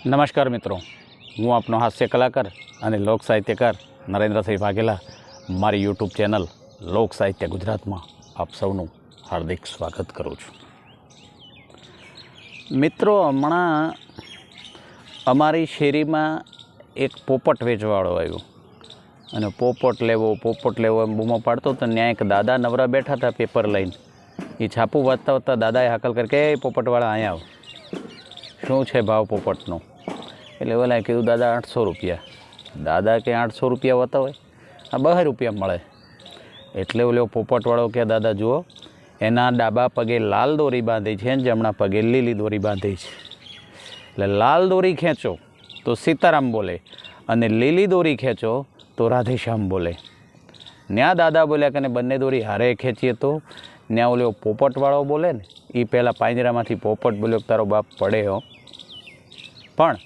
નમસ્કાર મિત્રો, હું આપનો હાસ્ય કલાકાર અને લોક સાહિત્યકાર નરેન્દ્રસિંહ વાઘેલા મારી યુટ્યુબ ચેનલ લોક સાહિત્ય ગુજરાતમાં આપ સૌનું હાર્દિક સ્વાગત કરું છું. મિત્રો, હમણાં અમારી શેરીમાં એક પોપટ વેચવાળો આવ્યો અને પોપટ લેવો એમ બૂમો પાડતો તો ત્યાં એક દાદા નવરા બેઠા હતા પેપર લઈને. એ છાપું વાંચતા વાંચતા દાદાએ હાકલ કરી કે પોપટવાળા અહીંયા આવ, શું છે ભાવ પોપટનો? એટલે ઓલા કીધું દાદા 800 રૂપિયા. દાદા કે 800 રૂપિયા હોતા હોય, આ 2 રૂપિયા મળે. એટલે ઓલો પોપટવાળો કે દાદા જુઓ, એના ડાબા પગે લાલ દોરી બાંધી છે અને જમણા પગે લીલી દોરી બાંધી છે. એટલે લાલ દોરી ખેંચો તો સીતારામ બોલે અને લીલી દોરી ખેંચો તો રાધેશ્યામ બોલે. ન્યા દાદા બોલ્યા કે બંને દોરી હારે ખેંચીએ તો ન્યા ઓલો પોપટવાળો બોલે ને એ પહેલાં પાંજરામાંથી પોપટ બોલ્યો તારો બાપ પડે હો. પણ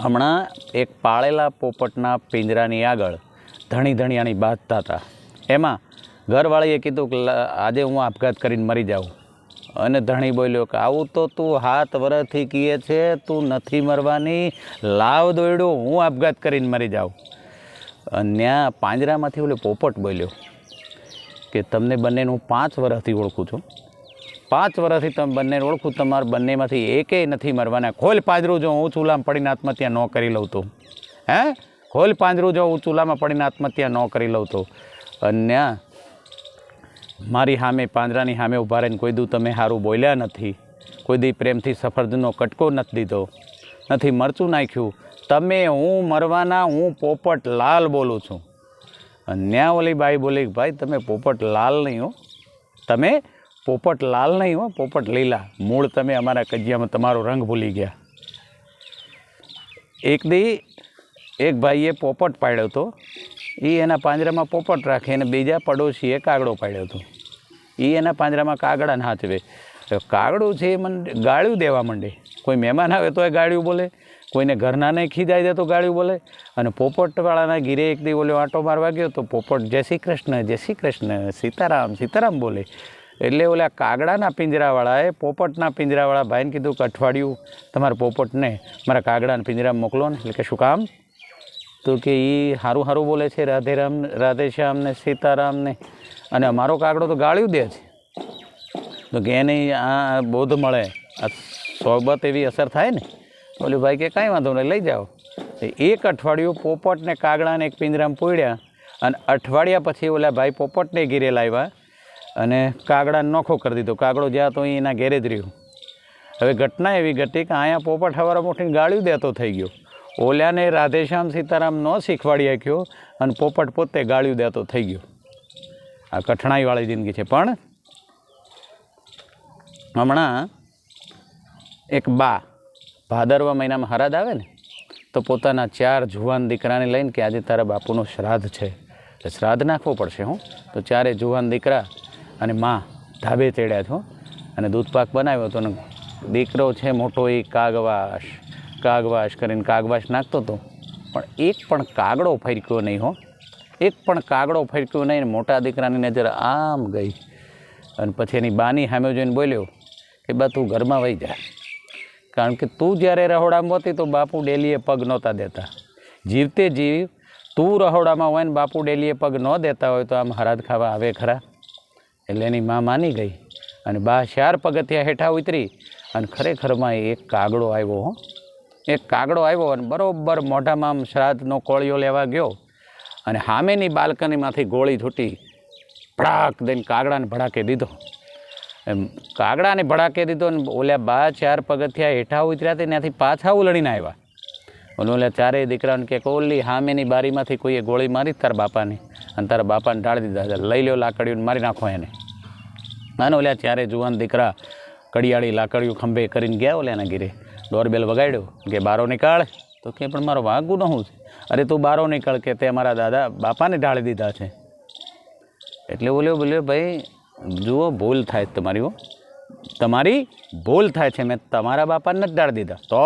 હમણાં એક પાળેલા પોપટના પિંજરાની આગળ ધણીયાણી બાંધતા હતા. એમાં ઘરવાળીએ કીધું કે આજે હું આપઘાત કરીને મરી જાઉં. અને ધણી બોલ્યો કે આવું તો તું 7 વર્ષથી કહે છે, તું નથી મરવાની, લાવ દોડ્યો હું આપઘાત કરીને મરી જાઉં. અને ત્યાં પાંજરામાંથી ઓલો પોપટ બોલ્યો કે તમને બંનેને હું 5 વર્ષથી ઓળખું છું, 5 વર્ષથી તમે બંનેને ઓળખું, તમારા બંનેમાંથી એકેય નથી મરવાના. ખોલ પાંજરું જો હું ચૂલામાં પડીને આત્મહત્યા ન કરી લઉં તો, હે ખોલ પાંજરું જો હું ચૂલામાં પડીને આત્મહત્યા ન કરી લઉં તો. અને મારી સામે પાંજરાની સામે ઊભા રહીને કોઈ દી તમે સારું બોલ્યા નથી, કોઈ દી પ્રેમથી સફરજનનો કટકો નથી દીધો, નથી મરચું નાખ્યું. તમે હું મરવાના, હું પોપટ લાલ બોલું છું. અને ત્યાં ઓલી બાઈ બોલી ભાઈ તમે પોપટ લાલ નહીં હો, તમે પોપટ લાલ નહીં હો, પોપટ લીલા. મૂળ તમે અમારા કજિયામાં તમારો રંગ ભૂલી ગયા. એક દી એક ભાઈએ પોપટ પાડ્યો હતો, એ એના પાંજરામાં પોપટ રાખે અને બીજા પડોશીએ કાગડો પાડ્યો હતો. એ એના પાંજરામાં કાગડાને હાચવે. કાગડું છે એ મને ગાળ્યું દેવા માંડે. કોઈ મહેમાન આવે તો એ ગાળ્યું બોલે, કોઈને ઘરનાને ખીજાઈ દે તો ગાળ્યું બોલે. અને પોપટવાળાના ઘીરે એક દી ઓલો આંટો મારવા ગયો તો પોપટ જય શ્રી કૃષ્ણ, સીતારામ સીતારામ બોલે. એટલે ઓલા કાગડાના પિંજરાવાળાએ પોપટના પિંજરાવાળા ભાઈને કીધું કે અઠવાડિયું તમારા પોપટને મારા કાગડાના પિંજરામાં મોકલો ને. એટલે કે શું કામ? તો કે એ સારું બોલે છે, રાધેશ્યામ ને સીતારામ ને, અને અમારો કાગડો તો ગાળ્યું દે છે. તો કે એને આ બોધ મળે, આ સોબત એવી અસર થાય ને. ઓલી ભાઈ કે કાંઈ વાંધો નહીં લઈ જાઓ. એક અઠવાડિયું પોપટને કાગડાને એક પિંજરામાં પૂડ્યા અને અઠવાડિયા પછી ઓલા ભાઈ પોપટને ઘેરે લાવ્યા અને કાગડાને નોખો કરી દીધો. કાગડો જ્યાં તો એના ઘેરે જ રહ્યો. હવે ઘટના એવી ઘટી કે અહીંયા પોપટ હવારે મોટીને ગાળ્યું દેતો થઈ ગયો. ઓલાને રાધેશ્યામ સીતારામ ન શીખવાડી શક્યો અને પોપટ પોતે ગાળ્યું દેતો થઈ ગયો. આ કઠણાઈવાળી જિંદગી છે. પણ હમણાં એક બા ભાદરવા મહિનામાં હરાદ આવે ને તો પોતાના 4 જુવાન દીકરાને લઈને કે આજે તારા બાપુનું શ્રાદ્ધ છે, એટલે શ્રાદ્ધ નાખવું પડશે. હું તો 4 જુવાન દીકરા અને માં ધાબે ચડ્યા છો અને દૂધપાક બનાવ્યો હતો. અને દીકરો છે મોટો એ કાગવાશ કરીને કાગવાશ નાખતો હતો, પણ એક પણ કાગડો ફરક્યો નહીં. હો, એક પણ કાગડો ફરક્યો નહીં. મોટા દીકરાની નજર આમ ગઈ અને પછી એની બાની સામે જોઈને બોલ્યો કે બા તું ઘરમાં વહી જા, કારણ કે તું જ્યારે રહોડામાં હતી તો બાપુ ડેલીએ પગ નહોતા દેતા. જીવતે જીવ તું રહોડામાં હોય ને બાપુ ડેલીએ પગ ન દેતા હોય તો આમ હરાદ ખાવા આવે ખરા? એટલે એની માં માની ગઈ અને બા 4 પગથિયા હેઠા ઉતરી અને ખરેખરમાં એક કાગડો આવ્યો. હો, એક કાગડો આવ્યો અને બરાબર મોઢામાં આમ શ્રાદ્ધનો કોળિયો લેવા ગયો અને સામેની બાલ્કનીમાંથી ગોળી છૂટી, ભડાક દઈને કાગડાને ભડાકે દીધો. એમ કાગડાને ભડાકે દીધો ને ઓલા બા 4 પગથિયા હેઠા ઉતર્યા હતા ત્યાંથી પાછા ઉલડીને આવ્યા. ઓલા 4 દીકરાને કે ઓલી સામેની બારીમાંથી કોઈએ ગોળી મારી તારા બાપાને અને તારા બાપાને ઢાળી દીધા, લઈ લો લાકડીઓને મારી નાખો એને. અને ઓલા 4 જુવાન દીકરા કડિયાળી લાકડીઓ ખંભે કરીને ગયા ઓલાના ઘીરે. ડોરબેલ વગાડ્યો કે બારો નીકાળ. તો કે પણ મારો વાગું ન હું છે. અરે તું બારો નીકળ કે તે મારા દાદા બાપાને ઢાળી દીધા છે. એટલે બોલ્યો ભાઈ જુઓ ભૂલ થાય તમારી ભૂલ થાય છે. મેં તમારા બાપાને નથી ઢાળી દીધા, તો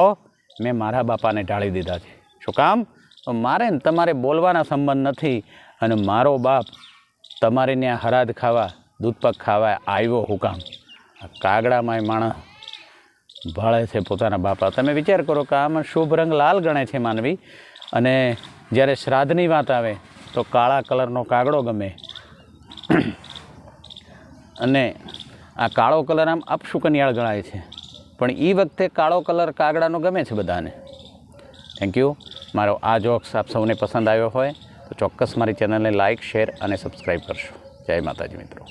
મેં મારા બાપાને ઢાળી દીધા છે. શું કામ? તો મારે ને તમારે બોલવાના સંબંધ નથી અને મારો બાપ તમારે ત્યાં હરાદ ખાવા દૂધપાક ખાવા આવ્યો. હું કામ? કાગડામાં માણસ ભાળે છે પોતાના બાપા. તમે વિચાર કરો કે આમાં શુભ રંગ લાલ ગણે છે માનવી, અને જ્યારે શ્રાદ્ધની વાત આવે તો કાળા કલરનો કાગડો ગમે. અને આ કાળો કલર આમ અપશુકનિયાળ ગણાય છે, પણ એ વખતે કાળો કલર કાગડાનો ગમે છે બધાને. Thank you. મારો આ જોક્સ આપ સૌને પસંદ આવ્યો હોય તો ચોક્કસ મારી ચેનલને લાઇક, શેર અને સબસ્ક્રાઈબ કરશો. જય માતાજી મિત્રો.